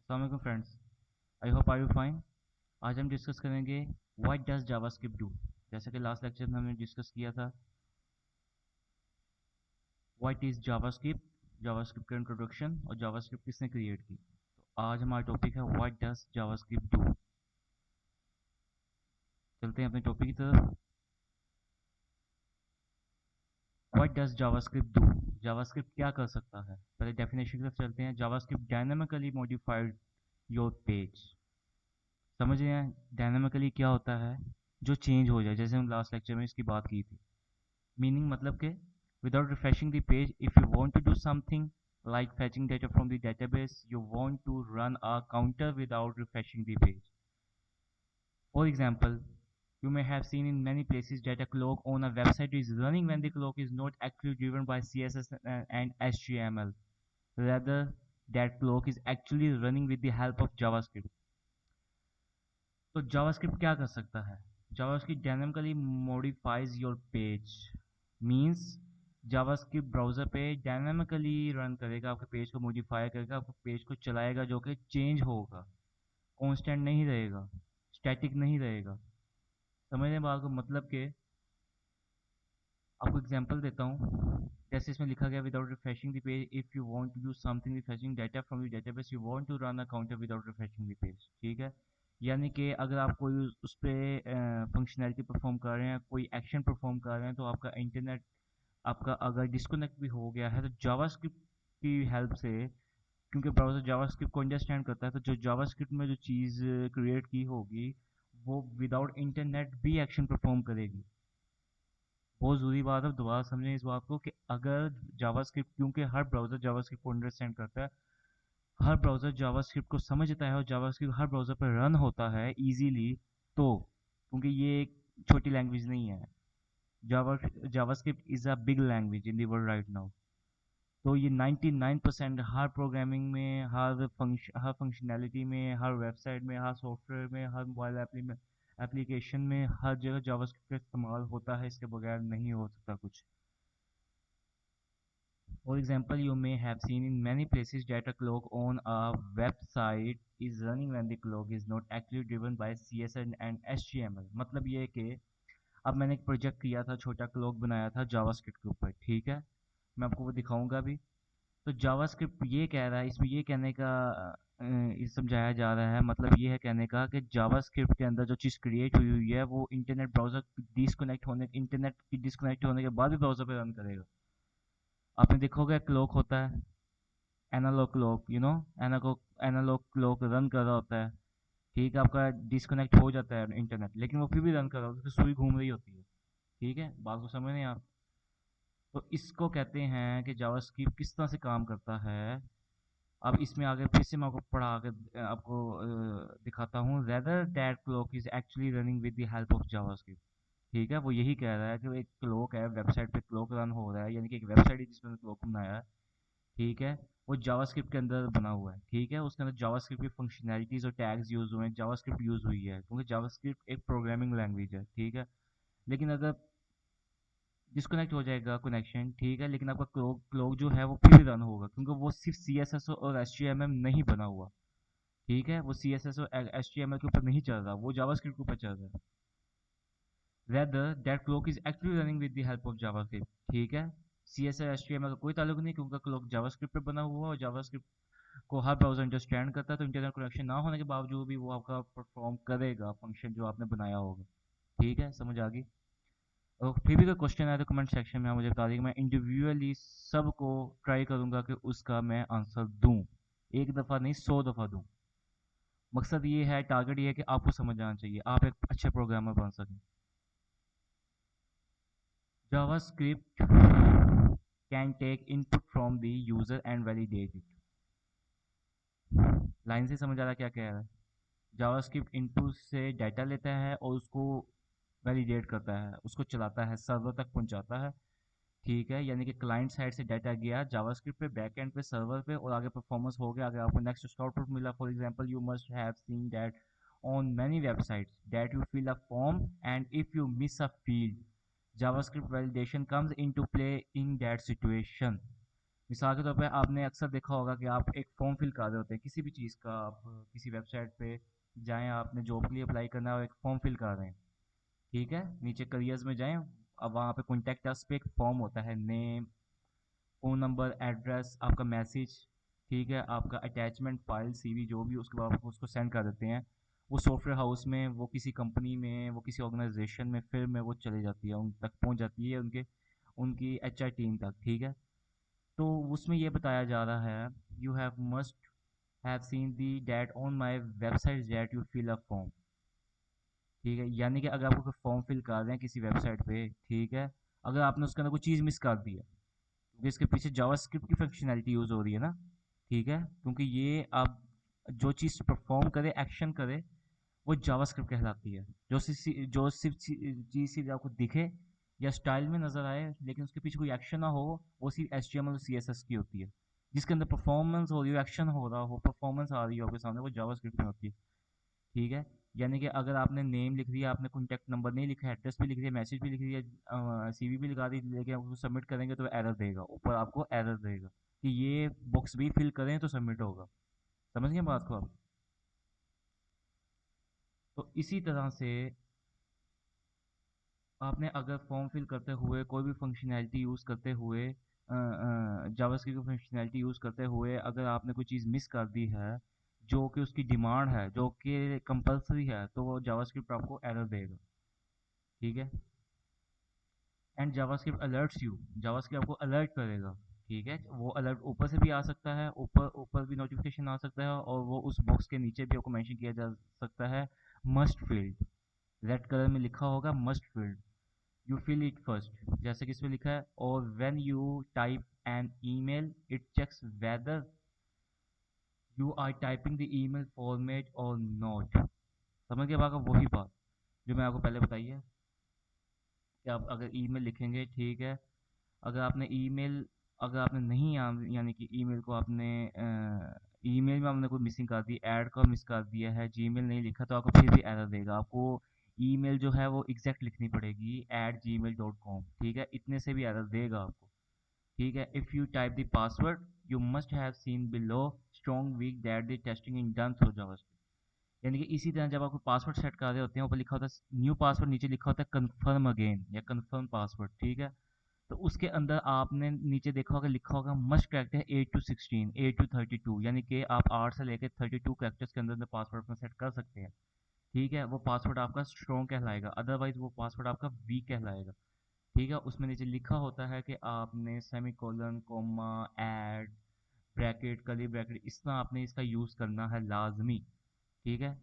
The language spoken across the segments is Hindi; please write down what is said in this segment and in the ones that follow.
अस्सलाम वालेकुम friends. I hope are you fine. आज हम डिस्कस करेंगे व्हाट डज जावास्क्रिप्ट डू। जैसे कि लास्ट लेक्चर में हमने डिस्कस किया था व्हाट इज़ जावास्क्रिप्ट, जावास्क्रिप्ट का इंट्रोडक्शन और जावास्क्रिप्ट किसने क्रिएट की। तो आज हमारा टॉपिक है व्हाट डज जावास्क्रिप्ट डू। चलते हैं अपने टॉपिक की तरफ। What does JavaScript do, JavaScript क्या कर सकता है। पहले डेफिनेशन की तरफ चलते हैं। JavaScript dynamically modified your page. समझ रहे हैं डायनामिकली क्या होता है? जो चेंज हो जाए, जैसे हम लास्ट लेक्चर में इसकी बात की थी। मीनिंग मतलब कि without refreshing the page, if you want to do something like fetching data from the database, you want to run a counter without refreshing the page. For example, you may have seen in many places that a clock on a website is running when the clock is not actually driven by CSS and HTML. Rather, that clock is actually running with the help of JavaScript. तो JavaScript क्या कर सकता है? JavaScript dynamically modifies your page. Means JavaScript browser पे डायनामिकली रन करेगा, आपके पेज को मॉडिफाई करेगा, आपके पेज को चलाएगा, जो कि चेंज होगा, कांस्टेंट नहीं रहेगा, स्टैटिक नहीं रहेगा। समझने बात को मतलब कि आपको एग्जांपल देता हूँ। जैसे इसमें लिखा गया without refreshing the page, if you want to do something refreshing data from the database you want to run a counter without refreshing the page. ठीक है, यानी कि अगर आप कोई उस पर फंक्शनैलिटी परफॉर्म कर रहे हैं, कोई एक्शन परफॉर्म कर रहे हैं, तो आपका इंटरनेट आपका अगर डिस्कनेक्ट भी हो गया है तो जावास्क्रिप्ट की हेल्प से, क्योंकि ब्राउज़र जावास्क्रिप्ट को अंडरस्टैंड करता है, तो जो जावास्क्रिप्ट में जो चीज़ क्रिएट की होगी वो विदाउट इंटरनेट भी एक्शन परफॉर्म करेगी। बहुत ज़रूरी बात है, दोबारा समझें इस बात को कि अगर जावास्क्रिप्ट, क्योंकि हर ब्राउज़र जावास्क्रिप्ट को अंडरस्टैंड करता है, हर ब्राउज़र जावास्क्रिप्ट को समझता है और जावास्क्रिप्ट हर ब्राउज़र पर रन होता है इजीली। तो क्योंकि ये एक छोटी लैंग्वेज नहीं है, JavaScript is a big language in the world right now. तो ये 99% हर प्रोग्रामिंग में, हर फंक्शनैलिटी में, हर वेबसाइट में, हर सॉफ्टवेयर में, हर मोबाइल एप्लीकेशन में, हर जगह जावास्क्रिप्ट का इस्तेमाल होता है। इसके बगैर नहीं हो सकता कुछ। For example, you may have seen in many places that a clock on a website is running when the clock is not actually driven by CSS and HTML। मतलब ये है कि अब मैंने एक प्रोजेक्ट किया था, छोटा क्लॉक बनाया था जावास्क्रिप्ट के ऊपर। ठीक है, मैं आपको वो दिखाऊंगा भी। तो जावास्क्रिप्ट ये कह रहा है, इसमें ये कहने का ये समझाया जा रहा है, मतलब ये है कहने का कि जावास्क्रिप्ट के अंदर जो चीज़ क्रिएट हुई हुई है वो इंटरनेट की डिस्कनेक्ट होने के बाद भी ब्राउज़र पे रन करेगा। आपने देखोगे क्लॉक होता है, analogue clock, analogue clock run कर रहा होता है। ठीक है, आपका डिस्कनेक्ट हो जाता है इंटरनेट, लेकिन वो फिर भी रन कर रहा होता है, उसकी सुई घूम रही होती है। ठीक है, बात को समझ नहीं आप? तो इसको कहते हैं कि जावास्क्रिप्ट किस तरह से काम करता है। अब इसमें आगे फिर से मैं आपको पढ़ा के आपको दिखाता हूँ। Rather that clock is actually running with the help of JavaScript. ठीक है, वो यही कह रहा है कि एक क्लॉक है, वेबसाइट पे क्लॉक रन हो रहा है, यानी कि एक वेबसाइट है जिसमें क्लॉक बनाया है। ठीक है, वो जावास्क्रिप्ट के अंदर बना हुआ है। ठीक है, उसके अंदर जावास्क्रिप्ट की फंक्शनैलिटीज और टैग्स यूज हुए हैं, जावास्क्रिप्ट यूज हुई है, क्योंकि जावास्क्रिप्ट एक प्रोग्रामिंग लैंग्वेज है। ठीक है, लेकिन अगर डिस्कनेक्ट हो जाएगा कनेक्शन, ठीक है, लेकिन आपका क्लॉक क्लॉक जो है वो फिर भी रन होगा, क्योंकि वो सिर्फ सी एस एस और एच टी एम एल नहीं बना हुआ। ठीक है, वो सी एस एस और एच टी एम एल के ऊपर नहीं चल रहा, वो जावास्क्रिप्ट के ऊपर चल रहा है। Rather, that clock is actually running with the help of JavaScript। ठीक है, C S S H T M L का कोई ताल्लुक नहीं, क्योंकि क्लॉक जावास्क्रिप्ट पे बना हुआ है और जावास्क्रिप्ट को हर ब्राउज़र अंडरस्टैंड करता है, तो इंटरनेट कनेक्शन ना होने के बावजूद भी वो आपका परफॉर्म करेगा फंक्शन जो आपने बनाया होगा। ठीक है, समझ आ गई? और फिर भी कोई क्वेश्चन आए तो कमेंट सेक्शन में आप मुझे बता दीजिए, मैं इंडिविजुअली सबको ट्राई करूंगा कि उसका मैं आंसर दूं। एक दफ़ा नहीं, 100 दफ़ा दूं। मकसद ये है, टारगेट ये है कि आपको समझ आना चाहिए, आप एक अच्छे प्रोग्रामर बन सकें। JavaScript can take input from the user and validate it। Line से समझ आ रहा है क्या कह रहा है? जावास्क्रिप्ट इनपुट से डाटा लेता है और उसको वैलिडेट करता है, उसको चलाता है, सर्वर तक पहुंचाता है। ठीक है, यानी कि क्लाइंट साइड से डाटा गया जावास्क्रिप्ट पे, बैक एंड पे, सर्वर पे, और आगे परफॉर्मेंस हो गया, आगे आपको नेक्स्ट आउटपुट मिला। For example, you must have seen that on many websites that you fill a form, and if you miss a field, JavaScript validation comes into play in that situation। मिसाल के तौर पे आपने अक्सर देखा होगा कि आप एक फॉर्म फिल कर रहे होते हैं किसी भी चीज़ का, आप किसी वेबसाइट पे जाएं, आपने जॉब के लिए अप्लाई करना है और एक फॉर्म फिल कर रहे हैं, ठीक है, नीचे करियर्स में जाएं, अब वहाँ पे कॉन्टैक्ट अस पे एक फॉर्म होता है, नेम, फ़ोन नंबर, एड्रेस, आपका मैसेज, ठीक है, आपका अटैचमेंट फाइल, सीवी जो भी, उसके बाद आप उसको सेंड कर देते हैं। वो सॉफ्टवेयर हाउस में, वो किसी कंपनी में, वो किसी ऑर्गेनाइजेशन में, फिर में वो चली जाती है, उन तक पहुंच जाती है, उनके उनकी एचआर टीम तक, ठीक है। तो उसमें ये बताया जा रहा है, you have must have seen the that on my website that you fill a form, ठीक है, यानी कि अगर आप कोई फॉर्म फिल कर रहे हैं किसी वेबसाइट पे, ठीक है, अगर आपने उसके अंदर कोई चीज़ मिस कर दी है, क्योंकि इसके पीछे जावास्क्रिप्ट की फंक्शनैलिटी यूज़ हो रही है ना, ठीक है, क्योंकि ये आप जो चीज़ परफॉर्म करे, एक्शन करे, वो जावास्क्रिप्ट कहलाती है। जो सिर्फ चीज़ सिर्फ आपको दिखे या स्टाइल में नज़र आए, लेकिन उसके पीछे कोई एक्शन ना हो, वो सिर्फ HTML और CSS की होती है। जिसके अंदर परफॉर्मेंस हो रही हो, एक्शन हो रहा हो, परफॉर्मेंस आ रही हो आपके सामने, वो जावास्क्रिप्ट में होती है, ठीक है। यानी कि अगर आपने नेम लिख दिया, आपने कॉन्टैक्ट नंबर नहीं लिखा, एड्रेस भी लिख दिया, मैसेज भी लिख दिया, सीवी भी लगा दी, लेकिन आप उसको सबमिट करेंगे तो एरर देगा, ऊपर आपको एरर देगा कि ये बॉक्स भी फिल करें तो सबमिट होगा। समझ गए बात को आप? तो इसी तरह से आपने अगर फॉर्म फिल करते हुए कोई भी फंक्शनैलिटी यूज़ करते हुए, जावास्क्रिप्ट की फंक्शनैलिटी यूज़ करते हुए अगर आपने कोई चीज़ मिस कर दी है जो कि उसकी डिमांड है, जो कि कंपलसरी है, तो वो जावास्क्रिप्ट आपको एरर देगा, ठीक है। And JavaScript alerts you, JavaScript आपको अलर्ट करेगा, ठीक है, वो अलर्ट ऊपर से भी आ सकता है, ऊपर ऊपर भी नोटिफिकेशन आ सकता है, और वो उस बॉक्स के नीचे भी आपको मेंशन किया जा सकता है, मस्ट फील्ड, रेड कलर में लिखा होगा must field, you fill it first, जैसे कि इसमें लिखा है, और when you type an email it checks whether you are typing the email format or not. समझ गए बात? वही बात जो मैं आपको पहले बताई है कि आप अगर ईमेल लिखेंगे, ठीक है, अगर आपने ईमेल, अगर आपने नहीं यानी कि ईमेल को आपने ईमेल में आपने कोई मिसिंग कर दी, ऐड का मिस कर दिया है, जीमेल नहीं लिखा, तो आपको फिर भी एरर देगा, आपको ईमेल जो है वो एग्जैक्ट लिखनी पड़ेगी @gmail.com, ठीक है, इतने से भी एरर देगा आपको, ठीक है। If you type the password you must have seen below strong week that the testing in done through JavaScript. यानी कि इसी तरह जब आपको पासवर्ड सेट कर रहे होते हैं, ऊपर लिखा होता है न्यू पासवर्ड, नीचे लिखा होता है कन्फर्म अगेन या कन्फर्म पासवर्ड, ठीक है, तो उसके अंदर आपने नीचे देखा होगा, लिखा होगा मस्ट कैरेक्टर 8 to 16, 8 to 32, यानी कि आप 8 से लेकर 32 कैरेक्टर्स के अंदर पासवर्ड अपना सेट कर सकते हैं, ठीक है, वो पासवर्ड आपका स्ट्रॉन्ग कहलाएगा, अदरवाइज वो पासवर्ड आपका वीक कहलाएगा, ठीक है। उसमें नीचे लिखा होता है कि आपने सेमी कोलन, कोमा, एड, ब्रैकेट, कली ब्रैकेट, इस तरह आपने इसका यूज़ करना है लाजमी, ठीक है।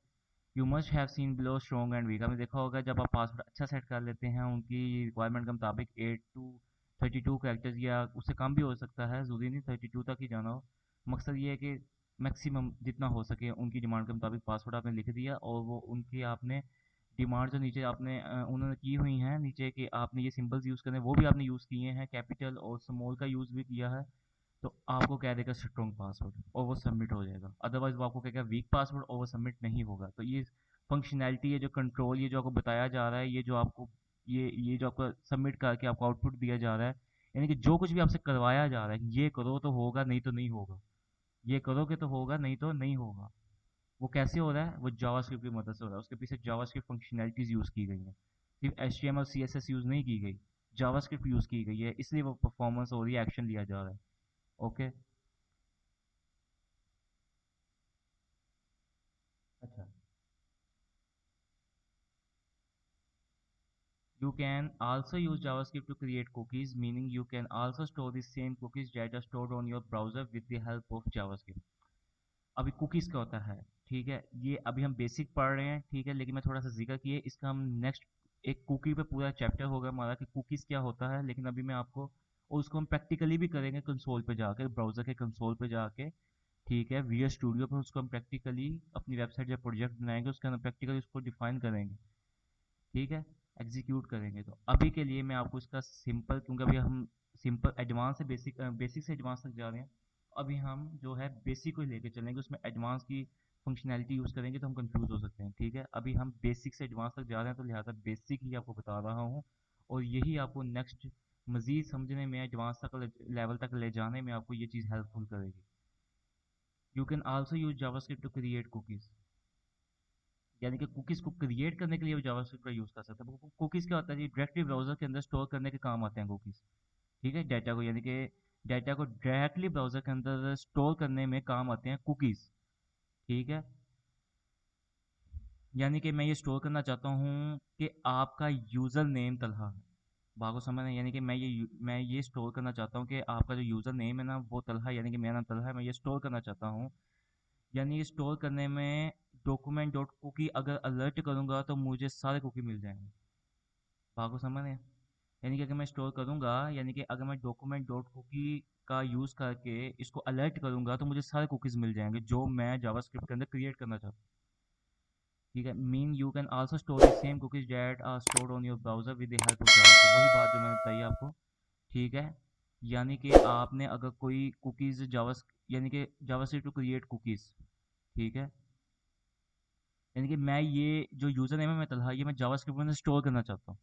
You must have seen below strong and weak, आपने देखा होगा जब आप पासवर्ड अच्छा सेट कर लेते हैं उनकी रिक्वायरमेंट के मुताबिक, 8 to 32 कैरेक्टर्स या उससे कम भी हो सकता है, ज़रूरी नहीं 32 तक ही जाना हो, मकसद ये है कि मैक्सिमम जितना हो सके उनकी डिमांड के मुताबिक पासवर्ड आपने लिख दिया, और वो उनकी आपने डिमांड जो नीचे आपने उन्होंने की हुई हैं नीचे कि आपने ये सिंबल्स यूज़ करने, वो भी आपने यूज़ किए हैं, कैपिटल और स्मॉल का यूज़ भी किया है, तो आपको कह देगा स्ट्रॉन्ग पासवर्ड और वो सबमिट हो जाएगा, अदरवाइज वो आपको कहेगा वीक पासवर्ड और वो सबमिट नहीं होगा। तो ये फंक्शनैलिटी है, जो कंट्रोल, ये जो आपको बताया जा रहा है, ये जो आपको ये जो आपको सबमिट करके आपको आउटपुट दिया जा रहा है, यानी कि जो कुछ भी आपसे करवाया जा रहा है, ये करो तो होगा, नहीं तो नहीं होगा, ये करोगे तो होगा, नहीं तो नहीं होगा, वो कैसे हो रहा है, वो जावास्क्रिप्ट की मदद से हो रहा है, उसके पीछे जावास्क्रिप्ट फंक्शनैलिटीज यूज़ की गई हैं, सिर्फ HTML और CSS यूज़ नहीं की गई, जावास्क्रिप्ट यूज़ की गई है, इसलिए वो परफॉर्मेंस हो रही है, एक्शन लिया जा रहा है। ओके। अच्छा, you can also use JavaScript to create cookies, meaning you can also store the same cookies that are stored on your browser with the help of JavaScript। अभी कुकीज़ क्या होता है, ठीक है, ये अभी हम बेसिक पढ़ रहे हैं, ठीक है, लेकिन मैं थोड़ा सा जिक्र किए इसका, हम नेक्स्ट एक कुकी पे पूरा चैप्टर होगा हमारा कि कुकीज़ क्या होता है, लेकिन अभी मैं आपको, और उसको हम प्रैक्टिकली भी करेंगे कंसोल पे जाके, ब्राउज़र के कंसोल पे जाके, ठीक है, विजुअल स्टूडियो पे उसको हम प्रैक्टिकली अपनी वेबसाइट या प्रोजेक्ट बनाएंगे, उसके अंदर प्रैक्टिकली उसको डिफाइन करेंगे, ठीक है, एग्जीक्यूट करेंगे। तो अभी के लिए मैं आपको इसका सिंपल, क्योंकि अभी हम सिंपल एडवांस से बेसिक, बेसिक से एडवांस तक जा रहे हैं, अभी हम जो है बेसिक को ही लेके चलेंगे, उसमें एडवांस की फंक्शनैलिटी यूज़ करेंगे तो हम कंफ्यूज हो सकते हैं, ठीक है, अभी हम बेसिक से एडवांस तक जा रहे हैं, तो लिहाजा बेसिक ही आपको बता रहा हूँ, और यही आपको नेक्स्ट मज़ीद समझने में, एडवांस तक लेवल तक ले जाने में आपको ये चीज़ हेल्पफुल करेगी। You can also use JavaScript to create cookies, यानी कि कुकीज़ को क्रिएट करने के लिए जावास्क्रिप्ट का यूज़ कर सकते हैं। कुकीज़ क्या होता है जी, डायरेक्टली ब्राउज़र के अंदर स्टोर करने के काम आते हैं कुकीज़। ठीक है, डाटा को, यानी कि डाटा को डायरेक्टली ब्राउज़र के अंदर स्टोर करने में काम आते हैं कुकीज़। ठीक है, यानी कि मैं ये स्टोर करना चाहता हूँ कि आपका यूज़र नेम तलहा है। बात को समझ रहे हैं? यानी कि मैं ये स्टोर करना चाहता हूँ कि आपका जो यूज़र नेम है ना वो तलहा है, यानी कि मेरा नाम तलहा है, मैं ये स्टोर करना चाहता हूँ। यानी ये स्टोर करने में डॉक्यूमेंट डॉट कुकी अगर अलर्ट करूँगा तो मुझे सारे कुकी मिल जाएंगे। बात को समझ रहे हैं? यानी कि अगर मैं स्टोर करूँगा, यानी कि अगर मैं डॉक्यूमेंट डॉट कुकी का यूज़ करके इसको अलर्ट करूँगा तो मुझे सारे कुकीज़ मिल जाएंगे जो मैं जावास्क्रिप्ट के अंदर क्रिएट करना चाहता हूँ। ठीक है, mean you can also store the same cookies that are stored on your browser with the help of JavaScript. वही बात जो मैंने बताई आपको। ठीक है, यानी कि आपने अगर कोई कुकीज़ यानी कि जावास्क्रिप्ट टू क्रिएट कुकीज़। ठीक है, यानी कि मैं ये जो यूज़र नेम है मैं तलहा, ये मैं जावास्क्रिप्ट में स्टोर करना चाहता हूँ।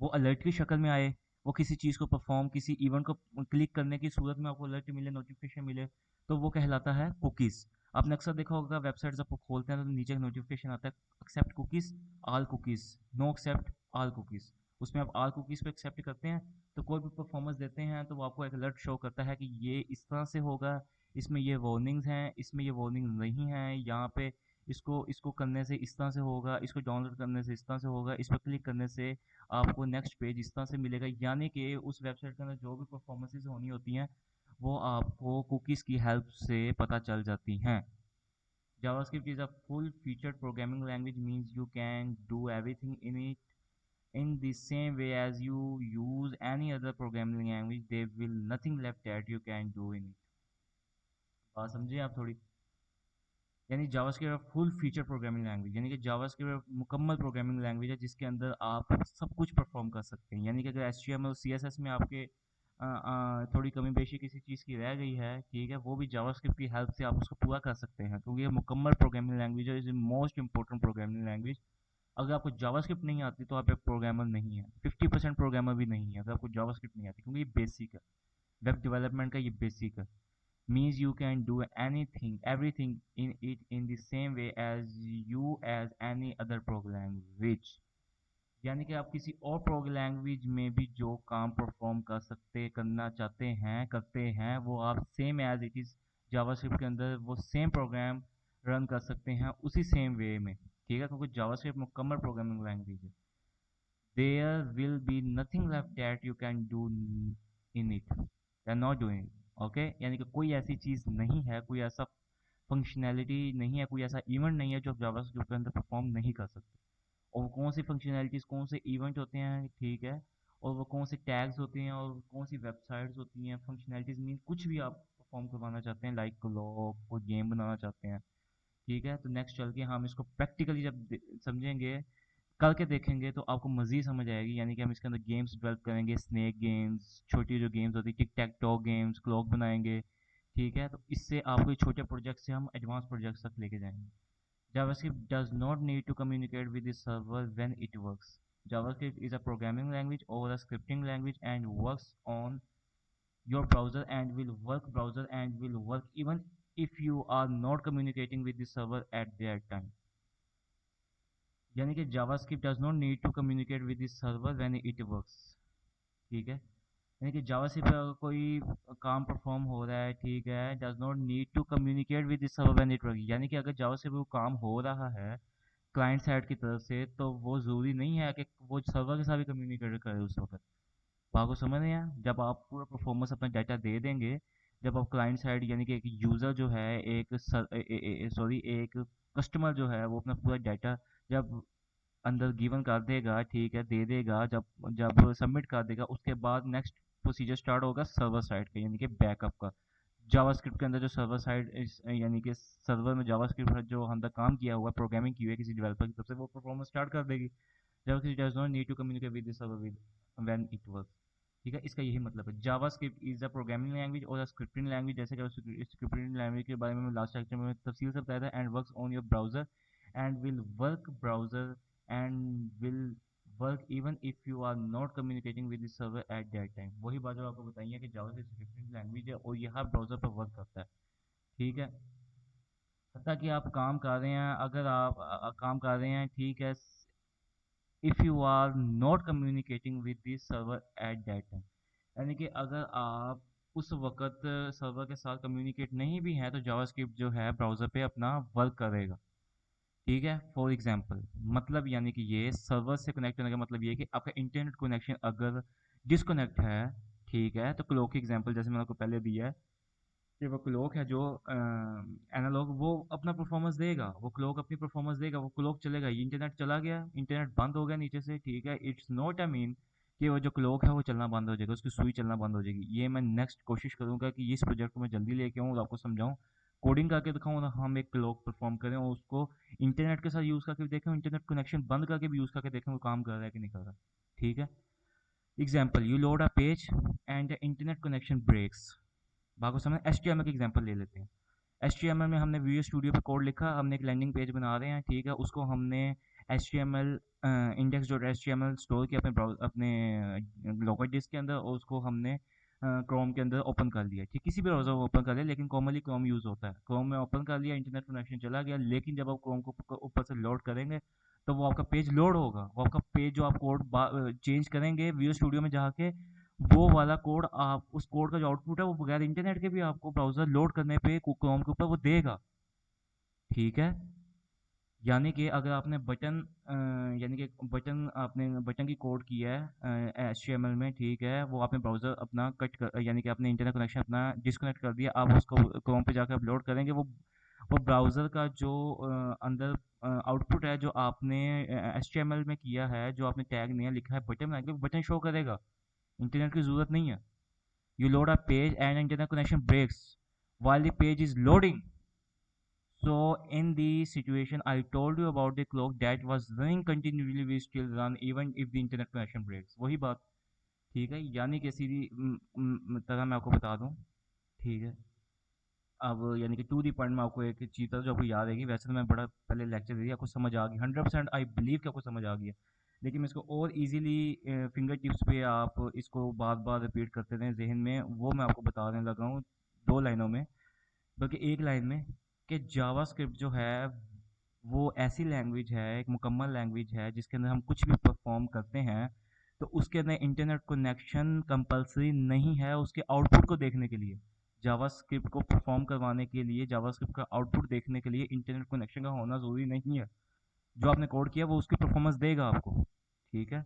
वो अलर्ट की शक्ल में आए, वो किसी चीज़ को परफॉर्म, किसी इवेंट को क्लिक करने की सूरत में आपको अलर्ट मिले, नोटिफिकेशन मिले, तो वो कहलाता है कुकीज़। आपने अक्सर देखा होगा वेबसाइट जब खोलते हैं तो नीचे नोटिफिकेशन आता है, accept cookies, all cookies, no accept all cookies. उसमें आप ऑल कुकीज़ पे एक्सेप्ट करते हैं तो कोई भी परफॉर्मेंस देते हैं तो वो आपको एक अलर्ट शो करता है कि ये इस तरह से होगा, इसमें ये वार्निंग्स हैं, इसमें ये वार्निंग नहीं है, यहाँ पे इसको इसको करने से इस तरह से होगा, इसको डाउनलोड करने से इस तरह से होगा, इस पर क्लिक करने से आपको नेक्स्ट पेज इस तरह से मिलेगा। यानी कि उस वेबसाइट के अंदर जो भी परफॉर्मेंसेस होनी होती हैं वो आपको कुकीज़ की हेल्प से पता चल जाती हैं। JavaScript is a full featured programming language, means you can do everything in it in the same way as you use any other programming language. There will nothing left that you can do in it। बात समझिए आप थोड़ी। यानी JavaScript full feature programming language, यानी कि जावास्क्रिप्ट मुकम्मल प्रोग्रामिंग लैंग्वेज है जिसके अंदर आप सब कुछ परफॉर्म कर सकते हैं। यानी कि अगर HTML और CSS में आपके थोड़ी कमी बेशी किसी चीज़ की रह गई है, ठीक है, वो भी जावास्क्रिप्ट की हेल्प से आप उसको पूरा कर सकते हैं, क्योंकि ये मुकम्मल प्रोग्रामिंग लैंग्वेज है, is most important programming language. अगर आपको जावास्क्रिप्ट नहीं आती तो आप एक प्रोग्रामर नहीं है, 50% प्रोग्रामर भी नहीं है अगर आपको जावास्क्रिप्ट नहीं आती, क्योंकि ये बेसिक है, वेब डेवलपमेंट का ये बेसिक है। Means you can do anything everything in it in the same way as any other program language। यानी कि आप किसी और प्रोग्राम लैंग्वेज में भी जो काम परफॉर्म करना चाहते हैं करते हैं, वो आप same as it is JavaScript के अंदर वो सेम प्रोग्राम रन कर सकते हैं उसी सेम वे में। ठीक है, क्योंकि जावास्क्रिप्ट मुकम्मल प्रोग्रामिंग लैंग्वेज है। There will be nothing left that you can do in it, they are not doing. Okay, यानी कि कोई ऐसी चीज़ नहीं है, कोई ऐसा फंक्शनैलिटी नहीं है, कोई ऐसा इवेंट नहीं है जो आप जावास्क्रिप्ट के अंदर परफॉर्म नहीं कर सकते। और वो कौन सी फंक्शनैलिटीज़, कौन से इवेंट होते हैं, ठीक है, और वो कौन से टैग्स होते हैं और कौन सी वेबसाइट्स होती हैं, फंक्शनैलिटीज़ मीन कुछ भी आप परफॉर्म करवाना चाहते हैं, लाइक कोई गेम बनाना चाहते हैं। ठीक है, तो नेक्स्ट चल के हम इसको प्रैक्टिकली जब समझेंगे, करके देखेंगे तो आपको मज़ीद समझ आएगी। यानी कि हम इसके अंदर गेम्स डेवलप करेंगे, स्नैक गेम्स, छोटी जो गेम्स होती है, टिक टैक टॉक गेम्स, क्लॉक बनाएंगे। ठीक है, तो इससे आपको ये छोटे प्रोजेक्ट से हम एडवांस प्रोजेक्ट्स तक लेके जाएंगे। JavaScript does not need to communicate with the server when it works। JavaScript is a programming language or a scripting language and works on your browser and will work even if you are not communicating with the server at that time। यानी कि JavaScript does not need to communicate with the server when it works. ठीक है, यानी कि जावास्क्रिप्ट पे अगर कोई काम परफॉर्म हो रहा है, ठीक है, does not need to communicate with the server when it work, यानी कि अगर जावास्क्रिप्ट पे काम हो रहा है क्लाइंट साइड की तरफ से तो वो ज़रूरी नहीं है कि वो सर्वर के साथ भी कम्युनिकेट करे उस वक्त। बात को समझ रहे हैं? जब आप पूरा परफॉर्मेंस अपना डाटा दे देंगे, जब आप क्लाइंट साइड यानी कि एक यूज़र जो है, एक कस्टमर जो है वो अपना पूरा डाटा जब अंदर गिवन कर देगा, ठीक है, दे देगा, जब जब सबमिट कर देगा, उसके बाद नेक्स्ट प्रोसीजर स्टार्ट होगा सर्वर साइड का, यानी कि बैकअप का। जावास्क्रिप्ट के अंदर जो सर्वर साइड यानी कि सर्वर में जावास्क्रिप्ट जो अंदर काम किया हुआ है, प्रोग्रामिंग की हुई है किसी डेवलपर की तरफ से, वो परफॉर्मेंस स्टार्ट कर देगी। JavaScript does not need to communicate with the server with when it work. ठीक है, इसका यही मतलब है। JavaScript is a programming language और अ स्क्रिप्टिंग लैंग्वेज, जैसे कि स्क्रिप्टिंग लैंग्वेज के बारे में लास्ट लेक्चर में तफसील से बताया था। And works on your browser and will work browser and will work even if you are not communicating with the server at that time. वही बात जो आपको बताई है कि जावास्क्रिप्ट डिफरेंट लैंग्वेज है और ये हर ब्राउज़र पर वर्क करता है। ठीक है, हत्ता कि आप काम कर रहे हैं, अगर आप काम कर रहे हैं, ठीक है, if you are not communicating with the server at that time, यानी कि अगर आप उस वक्त सर्वर के साथ कम्युनिकेट नहीं भी हैं तो जावास्क्रिप्ट जो है ब्राउज़र पे अपना वर्क करेगा। ठीक है, फॉर एग्जांपल, मतलब यानी कि ये सर्वर से कनेक्ट होने का मतलब ये है कि आपका इंटरनेट कनेक्शन अगर डिस्कनेक्ट है, ठीक है, तो क्लॉक की एग्जांपल जैसे मैंने आपको पहले दिया है कि वो क्लॉक है जो एनालॉग, वो अपना परफॉर्मेंस देगा, वो क्लॉक अपनी परफॉर्मेंस देगा, वो क्लॉक चलेगा, ये इंटरनेट चला गया, इंटरनेट बंद हो गया नीचे से, ठीक है, इट्स नॉट अ मीन कि वो जो क्लॉक है वो चलना बंद हो जाएगा, उसकी सुई चलना बंद हो जाएगी। ये मैं नेक्स्ट कोशिश करूंगा कि इस प्रोजेक्ट को मैं जल्दी लेके आऊँ और आपको समझाऊँ, कोडिंग करके दिखाऊँ ना, हम एक क्लॉक परफॉर्म करें और उसको इंटरनेट के साथ यूज़ करके भी देखें, इंटरनेट कनेक्शन बंद करके भी यूज़ करके देखें वो काम कर रहा है कि नहीं कर रहा। ठीक है, example, you load a page and the internet connection breaks. बाकी समय एच टी एम एल की एग्जाम्पल ले लेते हैं। एच टी एम एल में हमने वी स्टूडियो पर कोड लिखा, हमने एक लैंडिंग पेज बना रहे हैं, ठीक है, उसको हमने H T M L index dot H T M L store किया अपने लोकल डिस्क के अंदर, और उसको हमने क्रोम के अंदर ओपन कर लिया। ठीक, किसी भी ब्राउज़र को ओपन कर लिया, लेकिन कॉमनली क्रोम यूज़ होता है, क्रोम में ओपन कर लिया, इंटरनेट कनेक्शन चला गया, लेकिन जब आप क्रोम को ऊपर से लोड करेंगे तो वो आपका पेज लोड होगा, वो आपका पेज जो आप कोड चेंज करेंगे वी स्टूडियो में जाके, वो वाला कोड, आप उस कोड का जो आउटपुट है वो बगैर इंटरनेट के भी आपको ब्राउज़र लोड करने पे क्रोम के ऊपर वो देगा। ठीक है, यानी कि अगर आपने बटन यानी कि बटन, आपने बटन की कोड किया है HTML में, ठीक है, वो आपने ब्राउज़र अपना कट कर, यानी कि आपने इंटरनेट कनेक्शन अपना डिस्कनेक्ट कर दिया, आप उसको क्रोम पे जाकर अपलोड करेंगे, वो ब्राउज़र का जो अंदर आउटपुट है जो आपने HTML में किया है, जो आपने टैग नहीं लिखा है बटन बना के, बटन शो करेगा, इंटरनेट की ज़रूरत नहीं है। You load a page and internet connection breaks while the page is loading. So in the situation I told you about the clock that was running continuously, we still run even if the internet connection breaks. वही बात। ठीक है, यानी कि सीधी तरह मैं आपको बता दूं। ठीक है, अब यानी कि टू दी पॉइंट में आपको एक चीज़ जो आपको याद रहेगी, वैसे तो मैं बड़ा पहले लेक्चर दे दिया, आपको समझ आ गई 100%, आई बिलीव कि आपको समझ आ गई है, लेकिन मैं इसको और इजीली फिंगर टिप्स पे आप इसको बार बार रिपीट करते रहें जहन में, वो मैं आपको बताने लगा हूँ 2 लाइनों में, बल्कि 1 लाइन में, कि जावास्क्रिप्ट जो है वो ऐसी लैंग्वेज है, एक मुकम्मल लैंग्वेज है जिसके अंदर हम कुछ भी परफॉर्म करते हैं तो उसके अंदर इंटरनेट कनेक्शन कंपलसरी नहीं है उसके आउटपुट को देखने के लिए। जावास्क्रिप्ट को परफॉर्म करवाने के लिए, जावास्क्रिप्ट का आउटपुट देखने के लिए इंटरनेट कनेक्शन का होना ज़रूरी नहीं है। जो आपने कोड किया वो उसकी परफॉर्मेंस देगा आपको। ठीक है,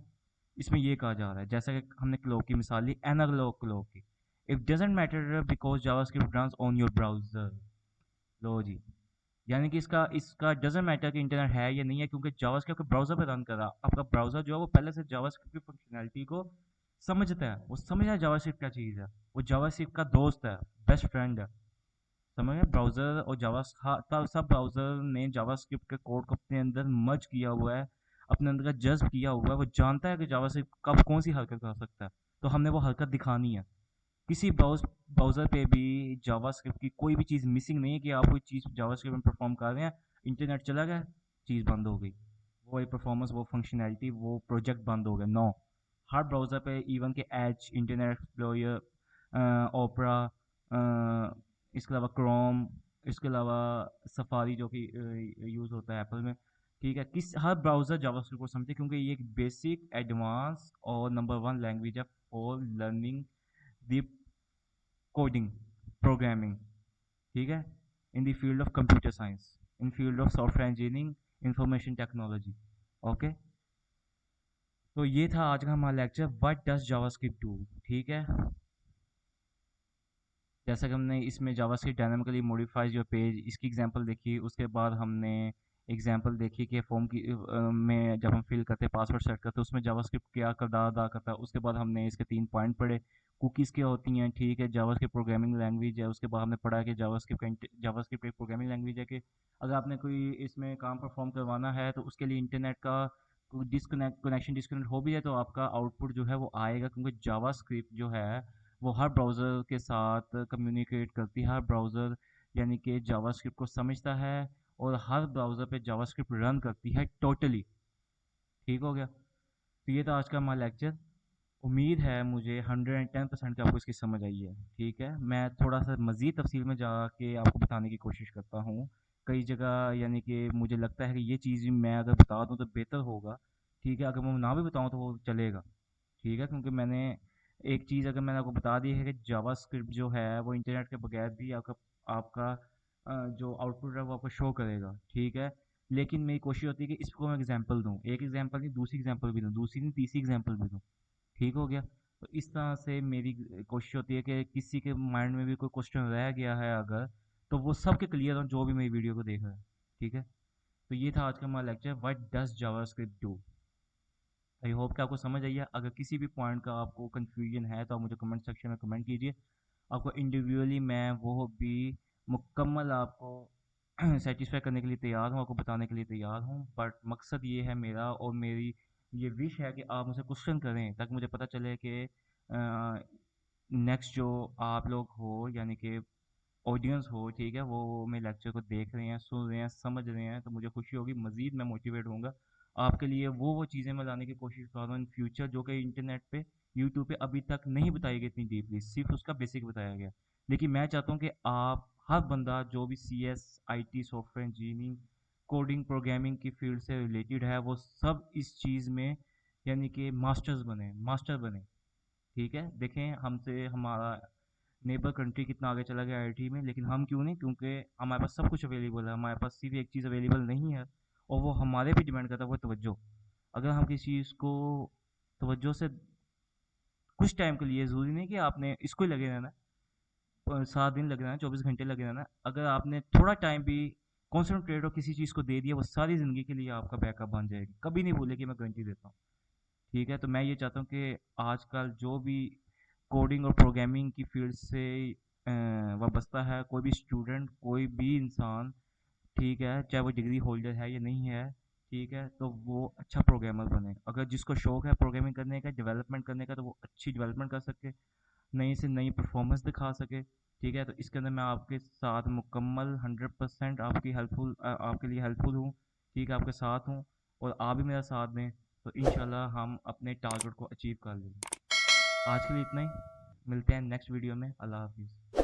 इसमें ये कहा जा रहा है, जैसा कि हमने क्लॉक की मिसाल ली, एनालॉग क्लॉक की, if doesn't matter because JavaScript runs on your browser. लो जी, यानी कि इसका इसका डजेंट मैटर कि इंटरनेट है या नहीं है, क्योंकि जावास्क्रिप्ट आपके ब्राउजर पे रन कर रहा, आपका ब्राउजर जो है वो पहले से जावास्क्रिप्ट की फंक्शनैलिटी को समझता है, वो समझ रहा है जावास्क्रिप्ट क्या चीज़ है, वो जावास्क्रिप्ट का दोस्त है, बेस्ट फ्रेंड है। समझ गए, ब्राउज़र और जावा, तब सब ब्राउज़र ने जावास्क्रिप्ट के कोड को अपने अंदर मर्ज किया हुआ है, अपने अंदर का जज्ब किया हुआ है, वो जानता है कि जावास्क्रिप्ट कब कौन सी हरकत कर सकता है, तो हमने वो हरकत दिखानी है। किसी ब्राउज़र पे भी जावास्क्रिप्ट की कोई भी चीज़ मिसिंग नहीं है कि आप कोई चीज़ जावास्क्रिप्ट में परफॉर्म कर रहे हैं, इंटरनेट चला गया, चीज़ बंद हो गई, वो वाली परफॉर्मेंस, वो फंक्शनैलिटी, वो प्रोजेक्ट बंद हो गया। नो, हर ब्राउज़र पे, इवन के एज, इंटरनेट एक्सप्लोरर, ओपरा, इसके अलावा क्रोम, इसके अलावा सफारी जो कि यूज़ होता है एप्पल में, ठीक है, हर ब्राउज़र जावास्क्रिप्ट को समझते हैं, क्योंकि ये एक बेसिक, एडवांस और नंबर 1 लैंग्वेज है for learning the coding, programming. ठीक है, in the field of computer science, in field of software engineering, information technology. Okay, तो ये था आज का हमारा lecture, what does JavaScript do. ठीक है, जैसा कि हमने इसमें JavaScript dynamically modifies your page, इसकी एग्जांपल देखी, उसके बाद हमने एग्जांपल देखी कि फॉर्म की में जब हम फिल करते हैं, पासवर्ड सेट करते हैं, उसमें जावास्क्रिप्ट क्या किरदार अदा करता है। उसके बाद हमने इसके 3 पॉइंट पढ़े, कुकीज़ क्या होती हैं, ठीक है, जावास्क्रिप्ट प्रोग्रामिंग लैंग्वेज है। उसके बाद हमने पढ़ा कि जावास्क्रिप्ट एक प्रोग्रामिंग लैंग्वेज है कि अगर आपने कोई इसमें काम परफॉर्म करवाना है तो उसके लिए इंटरनेट का कनेक्शन डिस्कनेक्ट हो भी है तो आपका आउटपुट जो है वो आएगा, क्योंकि जावास्क्रिप्ट जो है वो हर ब्राउज़र के साथ कम्युनिकेट करती है, हर ब्राउज़र यानी कि जावास्क्रिप्ट को समझता है और हर ब्राउज़र पे जावास्क्रिप्ट रन करती है टोटली। ठीक हो गया, तो ये था आज का हमारा लेक्चर। उम्मीद है मुझे 110% कि आपको इसकी समझ आई है। ठीक है, मैं थोड़ा सा मज़ीद तफसील में जाके आपको बताने की कोशिश करता हूँ। कई जगह यानी कि मुझे लगता है कि ये चीज़ मैं अगर बता दूँ तो बेहतर होगा। ठीक है, अगर मैं ना भी बताऊँ तो वो चलेगा। ठीक है, क्योंकि मैंने एक चीज़ अगर मैंने आपको बता दी है कि जावास्क्रिप्ट जो है वो इंटरनेट के बगैर भी आपका आपका जो आउटपुट है वो आपको शो करेगा। ठीक है, लेकिन मेरी कोशिश होती है कि इसको मैं एग्जांपल दूँ, एक एग्जांपल नहीं दूसरी एग्जांपल भी दूँ, दूसरी नहीं तीसरी एग्जांपल भी दूँ। ठीक हो गया। तो इस तरह से मेरी कोशिश होती है कि किसी के माइंड में भी कोई क्वेश्चन रह गया है अगर, तो वो सबके क्लियर हो जो भी मेरी वीडियो को देख रहा है। ठीक है, तो ये था आज का हमारा lecture, what does JavaScript do. I hope कि आपको समझ आई है। अगर किसी भी पॉइंट का आपको कन्फ्यूजन है तो आप मुझे कमेंट सेक्शन में कमेंट कीजिए। आपको इंडिविजुअली मैं वो भी मुकम्मल आपको सेटिस्फाई करने के लिए तैयार हूँ, आपको बताने के लिए तैयार हूँ। बट मकसद ये है मेरा और मेरी ये विश है कि आप मुझसे क्वेश्चन करें ताकि मुझे पता चले कि नेक्स्ट जो आप लोग हो यानी कि ऑडियंस हो, ठीक है, वो मेरे लेक्चर को देख रहे हैं, सुन रहे हैं, समझ रहे हैं, तो मुझे खुशी होगी, मज़ीद मैं मोटिवेट होऊंगा। आपके लिए वो चीज़ें मैं लाने की कोशिश कर रहा हूँ इन फ्यूचर जो कि इंटरनेट पे यूट्यूब पे अभी तक नहीं बताई गई इतनी डीपली, सिर्फ उसका बेसिक बताया गया। लेकिन मैं चाहता हूँ कि आप हर बंदा जो भी CS IT software engineering coding programming की फील्ड से रिलेटेड है वो सब इस चीज़ में यानी कि मास्टर बने। ठीक है, देखें हमसे हमारा नेबर कंट्री कितना आगे चला गया आईटी में, लेकिन हम क्यों नहीं, क्योंकि हमारे पास सब कुछ अवेलेबल है, हमारे पास सिर्फ एक चीज़ अवेलेबल नहीं है और वो हमारे भी डिपेंड करता है, वो है तवज्जो। अगर हम किसी चीज़ को तवज्जो से कुछ टाइम के लिए, ज़रूरी नहीं कि आपने इसको ही लगे रहना है, 7 दिन लगे रहना है, 24 घंटे लगे रहना है, अगर आपने थोड़ा टाइम भी कॉन्सेंट्रेट और किसी चीज़ को दे दिया वो सारी ज़िंदगी के लिए आपका बैकअप बन जाएगी, कभी नहीं भूले कि मैं गारंटी देता हूँ। ठीक है, तो मैं ये चाहता हूँ कि आजकल जो भी कोडिंग और प्रोग्रामिंग की फील्ड से वाबस्ता है, कोई भी स्टूडेंट, कोई भी इंसान, ठीक है, चाहे वो डिग्री होल्डर है या नहीं है, ठीक है, तो वो अच्छा प्रोग्रामर बने। अगर जिसको शौक है प्रोग्रामिंग करने का, डेवलपमेंट करने का, तो वो अच्छी डेवलपमेंट कर सके, नई से नई परफॉर्मेंस दिखा सके। ठीक है, तो इसके अंदर मैं आपके साथ मुकम्मल 100% आपकी हेल्पफुल आपके लिए हेल्पफुल हूँ। ठीक है, आपके साथ हूँ और आप भी मेरा साथ दें, तो इंशाल्लाह हम अपने टारगेट को अचीव कर लेंगे। आज के लिए इतना ही, मिलते हैं नेक्स्ट वीडियो में। अल्लाह हाफिज़।